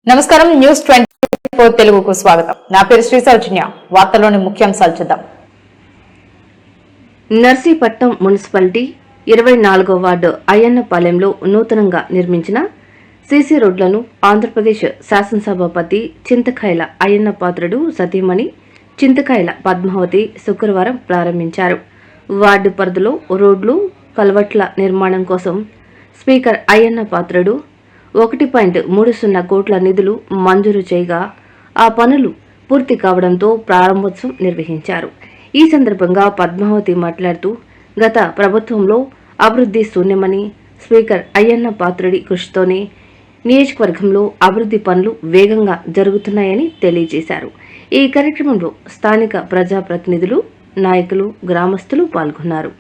నమస్కారం న్యూస్ 24 తెలుగుకు స్వాగతం. నా పేరు శ్రీ సౌజన్య. వార్తల్లోని ముఖ్యాంశాలు చూద్దాం. నర్సీపట్నం మున్సిపాలిటీ 24వ వార్డు అయ్యన్నపాలెంలో నూతనంగా నిర్మించిన సీసీ రోడ్లను ఆంధ్రప్రదేశ్ శాసనసభాపతి చింతకాయల అయ్యన్న పాత్రుడు సతీమణి చింతకాయల పద్మావతి శుక్రవారం ప్రారంభించారు. వార్డు పరిధిలో రోడ్లు, కల్వర్ట్ల నిర్మాణం కోసం స్పీకర్ అయ్యన్న పాత్రుడు 1.30 కోట్ల నిధులు మంజూరు చేయగా ఆ పనులు పూర్తి కావడంతో ప్రారంభోత్సవం నిర్వహించారు. ఈ సందర్భంగా పద్మావతి మాట్లాడుతూ గత ప్రభుత్వంలో అభివృద్ధి శూన్యమని, స్పీకర్ అయ్యన్న పాత్రుడి కృషితోనే నియోజకవర్గంలో అభివృద్ధి పనులు వేగంగా జరుగుతున్నాయని తెలియజేశారు. ఈ కార్యక్రమంలో స్థానిక ప్రజాప్రతినిధులు, నాయకులు, గ్రామస్తులు పాల్గొన్నారు.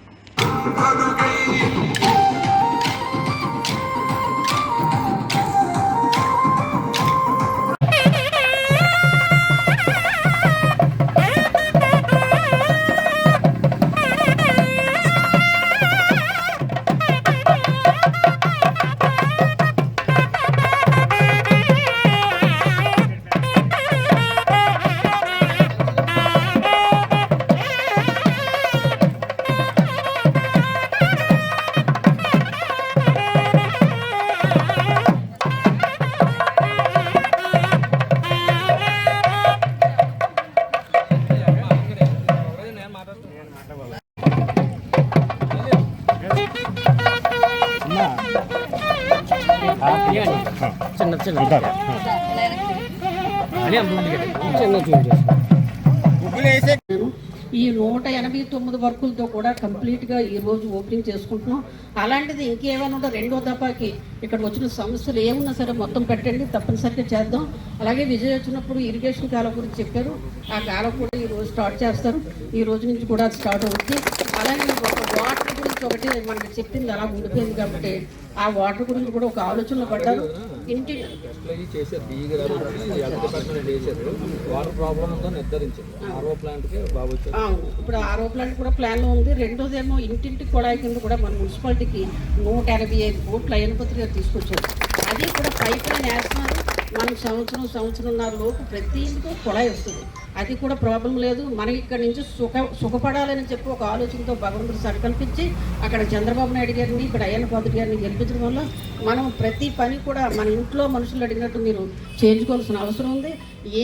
ఈ 189 వర్కులతో కూడా కంప్లీట్గా ఈ రోజు ఓపెనింగ్ చేసుకుంటున్నాం. అలాంటిది ఇంకేమైనా ఉంటే రెండో దఫాకి ఇక్కడ వచ్చిన సమస్యలు ఏమున్నా సరే మొత్తం పెట్టండి, తప్పనిసరిగా చేద్దాం. అలాగే విజయ్ వచ్చినప్పుడు ఇరిగేషన్ కాలం గురించి చెప్పారు. ఆ కాలం కూడా ఈ రోజు స్టార్ట్ చేస్తారు. ఈ రోజు నుంచి కూడా స్టార్ట్ అవుతుంది. అలాగే ఒక వాటర్ గురించి ఒకటి మనకి చెప్పింది అలా ఉండిపోయింది కాబట్టి ఆ వాటర్ గురించి కూడా ఒక ఆలోచనలో పడ్డారు. ఇంటి ఇప్పుడు ఆర్ఓ ప్లాంట్ కూడా ప్లాన్ లో ఉంది. రెండోదేమో ఇంటింటికి కొడాయి కింద కూడా మన మున్సిపాలిటీకి 185 కోట్ల అయ్యనపత్రిక తీసుకొచ్చారు. అది కూడా పైప్ లైన్ వేస్తున్నారు. మనం సంవత్సరంన్నర లోపు ప్రతి ఇంటికి కొడాయి వస్తుంది. అది కూడా ప్రాబ్లం లేదు. మనకి ఇక్కడ నుంచి సుఖపడాలని చెప్పి ఒక ఆలోచనతో భగవంతుడు సంకల్పించి అక్కడ చంద్రబాబు నాయుడు గారిని, ఇక్కడ అయ్యన్న పాత్రుడు గారిని గెలిపించడం వల్ల మనం ప్రతి పని కూడా మన ఇంట్లో మనుషులు అడిగినట్టు మీరు చేయించుకోవాల్సిన అవసరం ఉంది.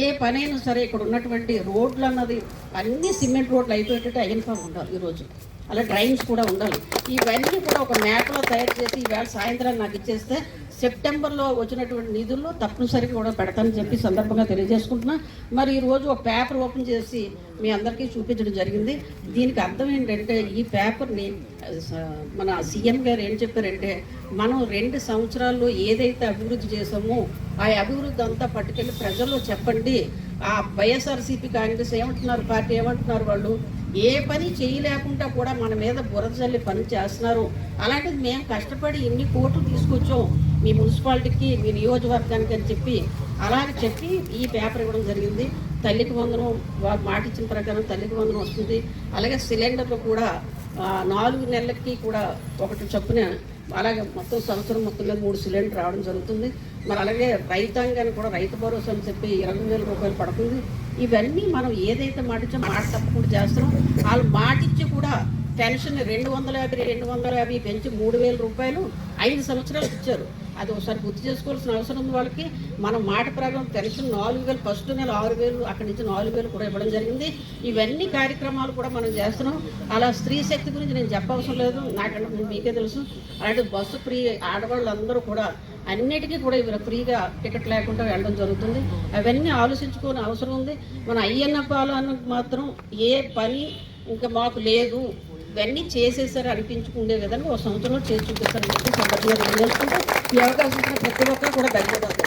ఏ పనైనా సరే ఇక్కడ ఉన్నటువంటి రోడ్లు అన్నది అన్ని సిమెంట్ రోడ్లు అయిపోయేటట్టు అయ్యన్న ఉండాలి ఈరోజు. అలా డ్రైన్స్ కూడా ఉండాలి. ఇవన్నీ కూడా ఒక మ్యాప్లో తయారు చేసి ఈవేళ సాయంత్రం నాకు ఇచ్చేస్తే సెప్టెంబర్లో వచ్చినటువంటి నిధుల్లో తప్పనిసరిగా కూడా పెడతానని చెప్పి సందర్భంగా తెలియజేసుకుంటున్నా. మరి ఈరోజు ఒక పేపర్ ఓపెన్ చేసి మీ అందరికీ చూపించడం జరిగింది. దీనికి అర్థం ఏంటంటే ఈ పేపర్ని మన సీఎం గారు ఏం చెప్పారంటే మనం 2 సంవత్సరాల్లో ఏదైతే అభివృద్ధి చేసామో ఆ అభివృద్ధి అంతా పట్టుకెళ్ళి ప్రజల్లో చెప్పండి. ఆ వైఎస్ఆర్సీపీ కాంగ్రెస్ ఏమంటున్నారు, పార్టీ ఏమంటున్నారు, వాళ్ళు ఏ పని చేయలేకుండా కూడా మన మీద బురద జల్లి పని చేస్తున్నారు. అలాంటిది మేము కష్టపడి ఎన్ని కోట్లు తీసుకొచ్చాం మీ మున్సిపాలిటీకి, మీ నియోజకవర్గానికి అని చెప్పి అలాగే చెప్పి ఈ పేపర్ ఇవ్వడం జరిగింది. తల్లికి వందనం వాళ్ళు మాట ఇచ్చిన ప్రకారం తల్లికి వందనం వస్తుంది. అలాగే సిలిండర్లు కూడా 4 నెలలకి కూడా ఒకటి చొప్పున అలాగే మొత్తం సంవత్సరం మొత్తం మీద 3 సిలిండర్ రావడం జరుగుతుంది. మరి అలాగే రైతాంగాన్ని కూడా రైతు భరోసా అని చెప్పి 20,000 రూపాయలు పడుతుంది. ఇవన్నీ మనం ఏదైతే మాటిచ్చో మాట తప్పకుండా చేస్తున్నాం. వాళ్ళు మాటిచ్చి కూడా పెన్షన్ 250 పెంచి 3,000 రూపాయలు 5 సంవత్సరాలు ఇచ్చారు. అది ఒకసారి గుర్తు చేసుకోవాల్సిన అవసరం ఉంది వాళ్ళకి. మనం మాట ప్రకారం పెన్షన్ 4,000, ఫస్ట్ నెల 6,000, అక్కడి నుంచి 4,000 కూడా ఇవ్వడం జరిగింది. ఇవన్నీ కార్యక్రమాలు కూడా మనం చేస్తున్నాం. అలా స్త్రీ శక్తి గురించి నేను చెప్పవసరం లేదు, నాకంటే మీకే తెలుసు. అలాంటి బస్సు ఫ్రీ, ఆడవాళ్ళందరూ కూడా అన్నిటికీ కూడా ఇవి ఫ్రీగా టికెట్ లేకుండా వెళ్ళడం జరుగుతుంది. అవన్నీ ఆలోచించుకోని అవసరం ఉంది. మన అయ్యన్న పాలనకు మాత్రం ఏ పని ఇంకా మాకు లేదు, ఇవన్నీ చేసేసారు అనిపించుకునే విధంగా ఒక సంవత్సరంలో చేసి చూపిస్తారని చెప్పి సందర్భంగా తెలుసుకుంటే ఈ అవకాశం ప్రతి ఒక్కరు కూడా ధన్యవాదాలు.